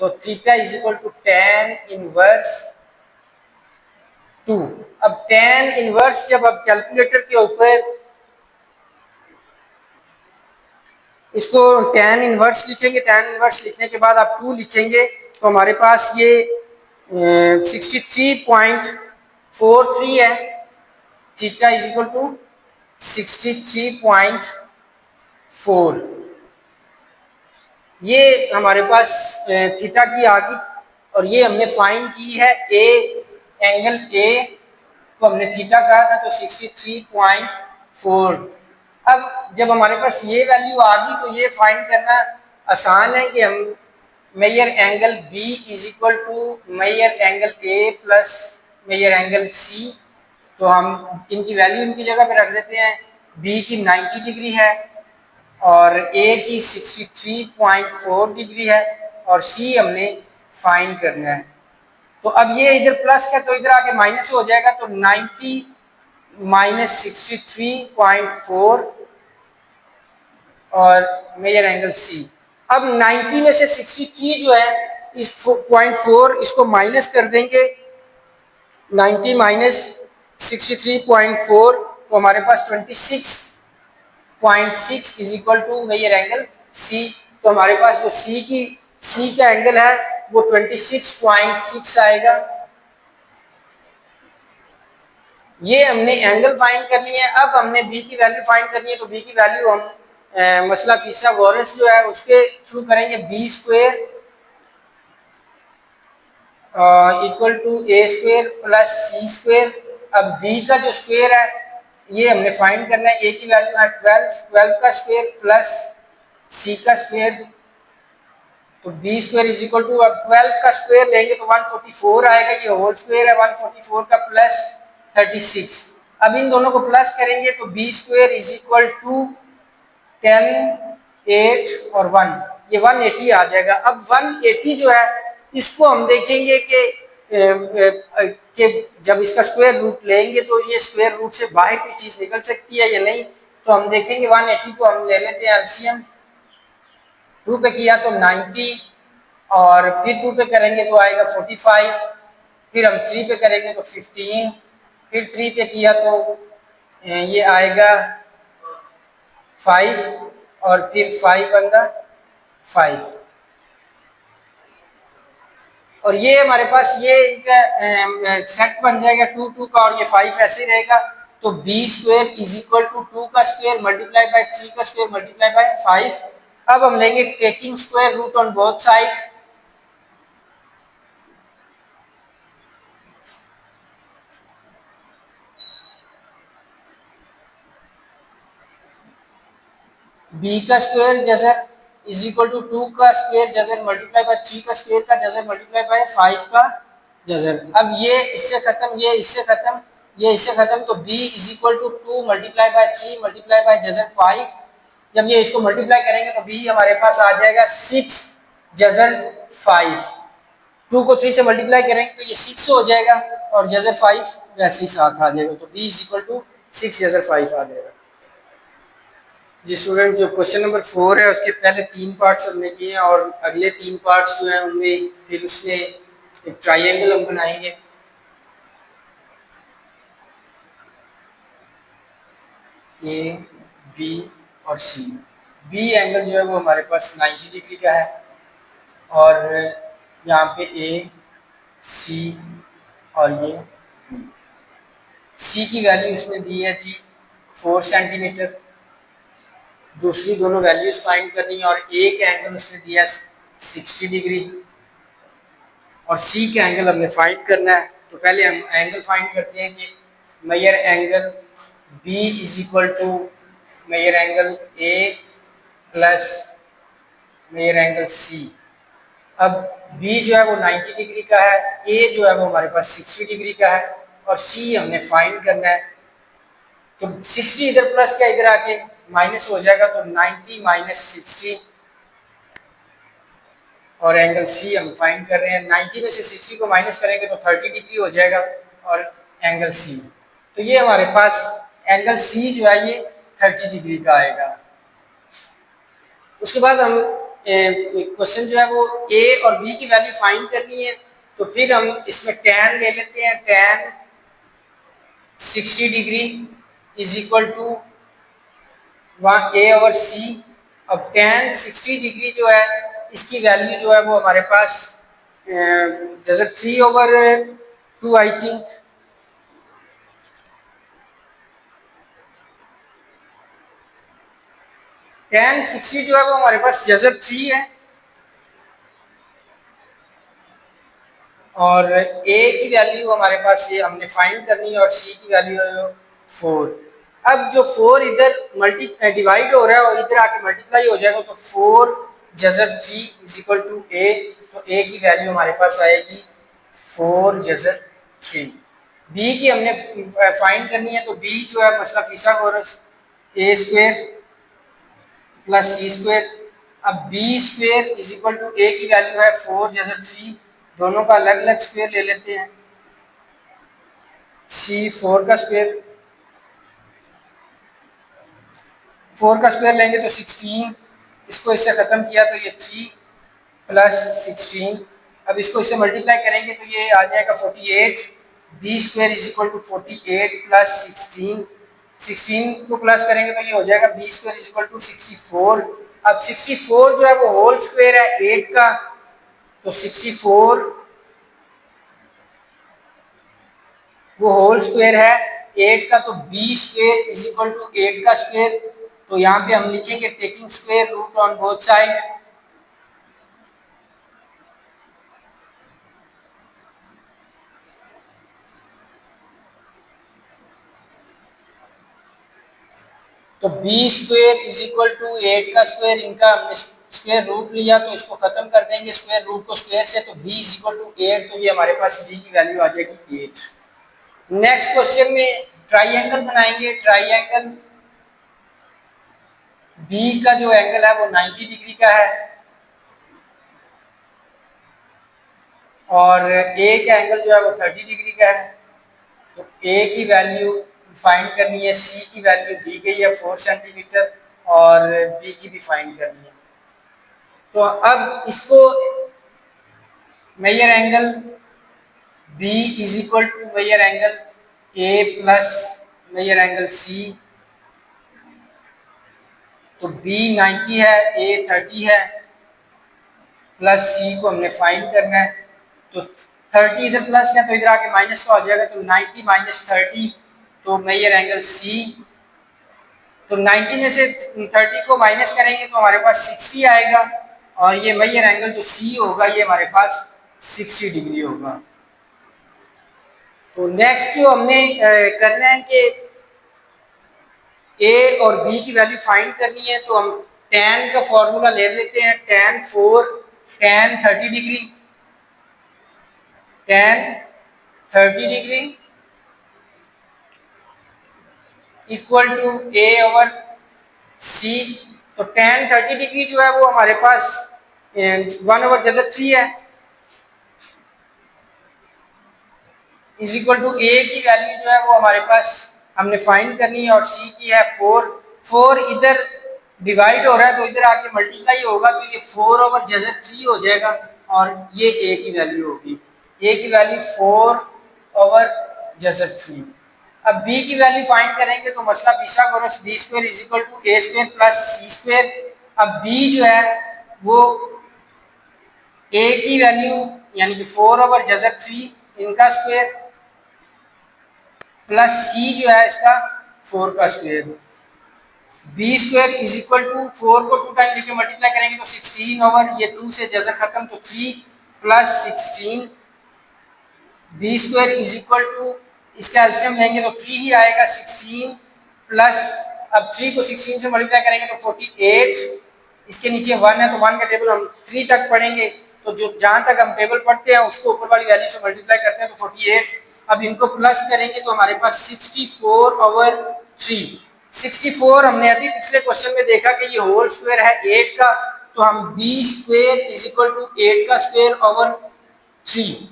तो theta is equal to tan inverse 2। अब tan इनवर्स जब आप कैलकुलेटर के ऊपर इसको tan इनवर्स लिखेंगे, tan इनवर्स लिखने के बाद आप 2 लिखेंगे तो हमारे पास ये 63.43 है। थीटा इज इक्वल टू 63.4, ये हमारे पास थीटा की आ गई। और ये हमने फाइंड की है ए, एंगल ए को हमने थीटा कहा था, तो 63.4। अब जब हमारे पास ये वैल्यू आ गई तो ये फाइंड करना आसान है कि हम measure angle B is equal to major angle A plus major angle C. तो हम इनकी वैल्यू इनकी जगह पे रख देते हैं, बी की 90 डिग्री है और ए की 63.4 डिग्री है और सी हमने फाइंड करना है। तो अब ये इधर प्लस का तो इधर आके माइनस हो जाएगा, तो 90 माइनस 63.4 और मेजर एंगल सी। अब 90 में से 63 जो है इस 0.4 इसको माइनस कर देंगे, 90 माइनस 63.4 तो हमारे पास 26.6 is equal to major angle C. तो हमारे पास जो सी का एंगल है वो 26.6 आएगा। ये हमने एंगल फाइंड कर लिए हैं। अब हमने बी की वैल्यू फाइंड करनी है, तो बी की वैल्यू हम मसला फिसागोरस जो है उसके थ्रू करेंगे। B square equal to A square plus C square. अब बी का जो स्क्वायर है ये हमने फाइंड करना है, ए की वैल्यू है 12 का स्क्वायर प्लस सी का स्क्वायर, तो B square is equal to, अब 12 का स्क्वायर लेंगे तो 144 आएगा, ये होल स्क्वायर है 144 का प्लस 36। अब इन दोनों को प्लस करेंगे तो B square is equal to 10 8 और 1, ये 180 आ जाएगा। अब 180 जो है इसको हम देखेंगे कि जब इसका स्क्वायर रूट लेंगे तो ये स्क्वायर रूट से बाहर कोई चीज निकल सकती है या नहीं, तो हम देखेंगे 180 को हम ले लेते हैं एलसीएम। 2 पे किया तो 90 और फिर 2 पे करेंगे तो आएगा 45, फिर हम 3 पे करेंगे तो 15, फिर 3 पे किया तो ये आएगा 5 और फिर 5 बंदा 5, और ये हमारे पास ये इनका सेट बन जाएगा 2 2 का, और ये 5 ऐसे ही रहेगा। तो B square is equal to 2 का स्क्वायर मल्टीप्लाई बाय 3 का स्क्वायर मल्टीप्लाई बाय 5। अब हम लेंगे taking square root on both side, B का स्क्वायर जैसे इज इक्वल टू 2 का स्क्वायर जैसे मल्टीप्लाई बाय 3 का स्क्वायर का जैसे मल्टीप्लाई बाय 5 का जैसे। अब ये इससे खत्म, ये इससे खत्म, ये इससे खत्म, तो b is equal to 2 multiply by 3 multiply by जैसे 5। जब ये इसको मल्टीप्लाई करेंगे तो b हमारे पास आ जाएगा 6 जजर 5। 2 को 3 से मल्टीप्लाई करेंगे तो ये 6 हो जाएगा और जजर 5 वैसे ही साथ आ जाएगा, तो b इज इक्वल टू 6 जजर 5 आ जाएगा। जी स्टूडेंट, जो क्वेश्चन नंबर 4 है उसके पहले 3 पार्ट्स हमने किए हैं और अगले 3 पार्ट्स जो हैं उनमें फिर उसमें एक ट्राइंगल हम बनाएंगे। ए, बी और सी। बी एंगल जो है वो हमारे पास 90 डिग्री का है और यहाँ पे ए, सी और ये बी। सी की वैल्यू उसमें दी है जी 4 सेंटीमीटर। दूसरी दोनों वैल्यूज फाइंड करनी है और ए का एंगल उसने दिया 60 डिग्री और सी का एंगल हमने फाइंड करना है। तो पहले हम एंगल फाइंड करते हैं कि major angle B is equal to major angle A plus major angle C. अब बी जो है वो 90 डिग्री का है, ए जो है वो हमारे पास 60 डिग्री का है और सी हमने फाइंड करना है। तो 60 इधर प्लस का इधर आके माइनस हो जाएगा, तो 90 माइनस 60 और एंगल सी हम फाइंड कर रहे हैं। 90 में से 60 को माइनस करेंगे तो 30 डिग्री हो जाएगा और एंगल सी, तो ये हमारे पास एंगल सी जो है ये 30 डिग्री का आएगा। उसके बाद हम क्वेश्चन जो है वो ए और बी की वैल्यू फाइंड करनी है, तो फिर हम इसमें tan ले लेते हैं। tan 60 degree is equal to A over C. अब tan 60 डिग्री जो है इसकी वैल्यू जो है वो हमारे पास जैसे 3/2 आई थिंक, tan 60 जो है वो हमारे पास जजर 3 है और ए की वैल्यू हमारे पास ये हमने फाइंड करनी है और सी की वैल्यू है 4। अब जो 4 इधर डिवाइड हो रहा है और इधर आके मल्टीप्लाई हो जाएगा, तो 4 जजर 3 इज इक्वल टू ए, तो ए की वैल्यू हमारे पास आएगी 4 जजर 3। बी की हमने फाइंड करनी है, तो बी जो है मसला Pythagoras A square plus C square. अब B square is equal to A की वैल्यू है 4 जैसे 3, दोनों का अलग अलग स्क्वायर ले लेते हैं। सी 4 का स्क्वायर, 4 का स्क्वायर लेंगे तो 16, इसको इससे ख़त्म किया तो ये 3 प्लस 16। अब इसको इससे मल्टीप्लाई करेंगे तो ये आ जाएगा 48। B square is equal to 48 plus 16, 16 को प्लस करेंगे तो ये हो जाएगा B square is equal to 64। अब 64 जो है वो होल स्क्वायर है 8 का, तो 64 वो होल स्क्वायर है 8 का, तो B square is equal to 8 का स्क्वायर। तो यहाँ पे हम लिखेंगे taking square root on both side, तो B square is equal to 8 का स्क्वायर, इनका हमने स्क्वायर रूट लिया तो इसको खत्म कर देंगे स्क्वायर रूट को स्क्वायर से, तो बी इज इक्वल टू 8, तो ये हमारे पास बी की वैल्यू आ जाएगी 8। नेक्स्ट क्वेश्चन में ट्राइंगल बनाएंगे। ट्राइंगल बी का जो एंगल है वो 90 डिग्री का है और ए का एंगल जो है वो 30 डिग्री का है। तो ए की वैल्यू फाइंड करनी है, सी की वैल्यू दी गई है 4 सेंटीमीटर और बी की भी फाइंड करनी है। तो अब इसको major angle B is equal to major angle A plus major angle C, तो बी 90 है, ए 30 है, प्लस सी को हमने फाइंड करना है। तो 30 इधर प्लस का तो इधर आके माइनस का हो जाएगा, तो 90 माइनस 30, तो मेजर एंगल सी। तो 90 में से 30 को माइनस करेंगे तो हमारे पास 60 आएगा और ये मेजर एंगल जो सी होगा ये हमारे पास 60 डिग्री होगा। तो नेक्स्ट जो हमने करना है कि ए और बी की वैल्यू फाइंड करनी है, तो हम tan का फॉर्मूला ले लेते हैं। tan 30 degree, tan 30 degree equal to A over C. तो tan 30 डिग्री जो है वो हमारे पास 1 ओवर जैसे 3 है, इज इक्वल टू ए की वैल्यू जो है वो हमारे पास हमने फाइंड करनी है और सी की है 4। 4 इधर डिवाइड हो रहा है तो इधर आके मल्टीप्लाई होगा, तो ये 4 ओवर जैसे 3 हो जाएगा और ये ए की वैल्यू होगी, ए की वैल्यू 4 ओवर जैसे 3। अब बी की वैल्यू फाइंड करेंगे तो मसला Pythagoras B square is equal to A square plus C square. अब बी जो है वो ए की वैल्यू यानी कि 4 ओवर जैसे 3 इनका स्क्वायर प्लस सी जो है इसका 4 का square. B square is equal to 4 को 2 टाइम लेके मल्टीप्लाई करेंगे तो 16 ओवर ये 2 से जैसे खत्म तो 3 plus 16। B square is equal to इसका एलसीएम लेंगे तो 3 ही आएगा, 16 प्लस अब 3 को 16 से मल्टीप्लाई करेंगे तो 48, इसके नीचे 1 है तो 1 का टेबल हम 3 तक पढ़ेंगे तो जो जहां तक हम टेबल पढ़ते हैं उसको ऊपर वाली वैल्यू से मल्टीप्लाई करते हैं तो 48। अब इनको प्लस करेंगे तो हमारे पास 64/3। 64 हमने अभी पिछले क्वेश्चन में देखा कि ये होल स्क्वायर है 8 का, तो हम b² = 8 का स्क्वायर ओवर 3।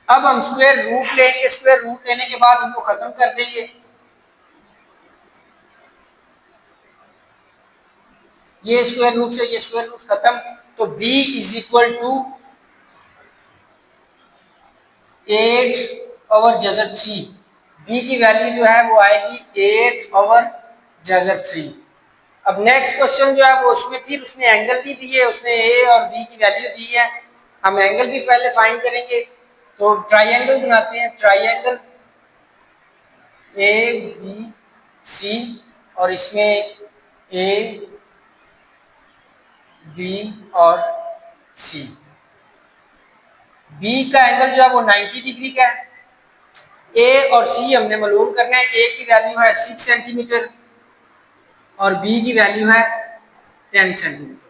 अब हम स्क्वायर रूट लेंगे, स्क्वायर रूट लेने के बाद इनको खत्म कर देंगे। ये स्क्वायर रूट से ये स्क्वायर रूट खत्म, तो b = 8/3। b की वैल्यू जो है वो आएगी 8/3। अब नेक्स्ट क्वेश्चन जो है वो उसमें फिर उसने एंगल भी दिए, उसने a और b की वैल्यू दी है, हम एंगल भी पहले फाइंड करेंगे। तो ट्राइंगल बनाते हैं, ट्राइंगल ABC और इसमें A B और C। B का एंगल जो है वो 90 डिग्री का है। A और C हमने मालूम करना है, A की वैल्यू है 6 सेंटीमीटर और B की वैल्यू है 10 सेंटीमीटर।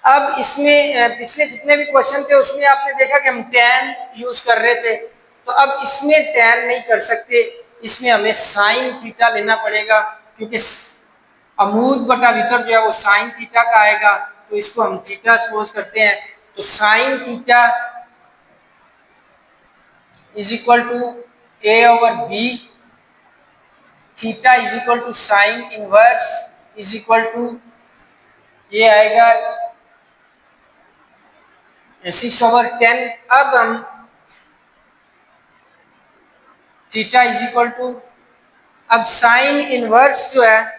अब इसमें पिछले जितने भी क्वेश्चन थे उसमें आपने देखा कि हम tan यूज कर रहे थे, तो अब इसमें tan नहीं कर सकते, इसमें हमें sin थीटा लेना पड़ेगा, क्योंकि अमूद बटा वितर जो है वो sin थीटा का आएगा, तो इसको हम थीटा सपोज करते हैं। तो sin theta = A/B, theta = sin inverse ये आएगा 6/10। अब हम थीटा अब साइन इनवर्स जो है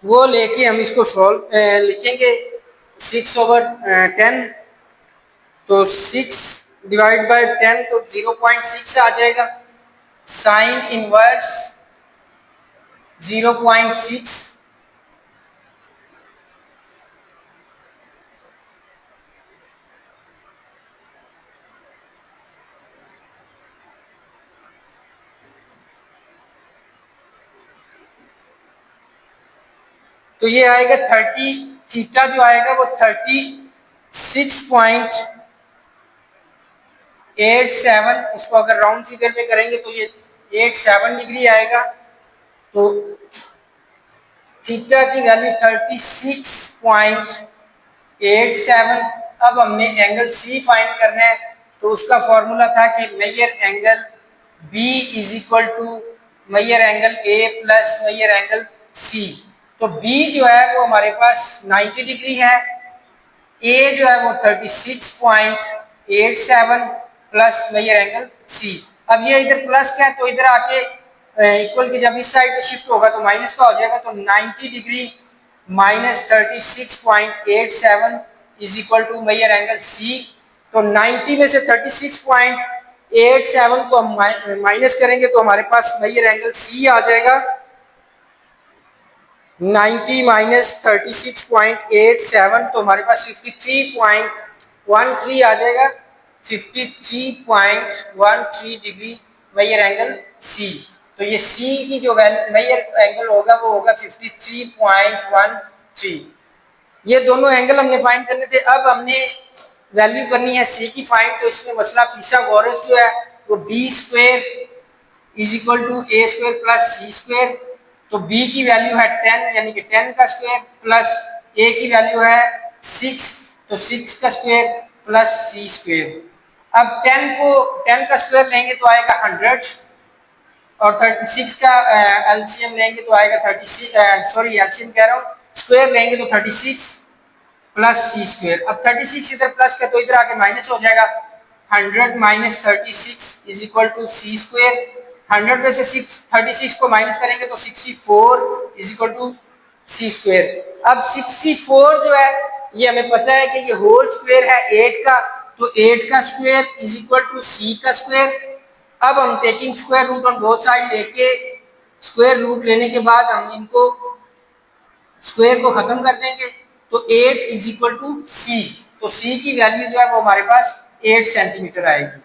वो लेके हम इसको सॉल्व लिखेंगे 6/10, तो 6/10 तो 0.6 आ जाएगा। साइन इनवर्स 0.6, तो ये आएगा 30, थीटा जो आएगा वो 36.87, इसको अगर राउंड फिगर में करेंगे तो ये 87 डिग्री आएगा। तो थीटा की वैल्यू 36.87। अब हमने एंगल C फाइंड करना है, तो उसका फॉर्मूला था कि major angle B = major angle A plus major angle C। तो B जो है वो हमारे पास 90 डिग्री है, A जो है वो 36.87 प्लस मेजर एंगल C। अब ये इधर प्लस का है तो इधर आके इक्वल की जब इस साइड पे शिफ्ट होगा तो माइनस का हो जाएगा, तो 90 degree minus 36.87 = major angle C। तो 90 में से 36.87 को हम माइनस करेंगे तो हमारे पास मेजर एंगल C आ जाएगा 90 माइनस 36.87, तो हमारे पास 53.13 आ जाएगा, 53.13 डिग्री मेजर एंगल C। तो ये C की जो मेजर एंगल होगा वो होगा 53.13। ये दोनों एंगल हमने फाइंड करने थे। अब हमने वैल्यू करनी है C की फाइंड, तो इसमें मसला फिथागोरस जो है वो B² = A² प्लस C²। तो B की वैल्यू है 10 यानी कि 10 का स्क्वायर, प्लस A की वैल्यू है 6 तो 6 का स्क्वायर प्लस C²। अब 10 का स्क्वायर लेंगे तो आएगा 100 और 36 का एलसीएम लेंगे तो आएगा 36, एलसीएम कह रहा हूँ, स्क्वायर लेंगे तो 36 प्लस C²। अब 36 इधर प्लस का तो इधर आके माइनस हो जाएगा, 100 माइनस 36 = C²। 100 में से 36 को माइनस करेंगे तो 64 = C²। अब 64 जो है ये हमें पता है कि ये होल स्क्वायर है 8 का, तो 8 का स्क्वायर = C का स्क्वायर। अब हम taking square root on both side लेके स्क्वायर रूट लेने के बाद हम इनको स्क्वायर को खत्म कर देंगे, तो 8 = C। तो C की वैल्यू जो है वो हमारे पास 8 सेंटीमीटर आएगी।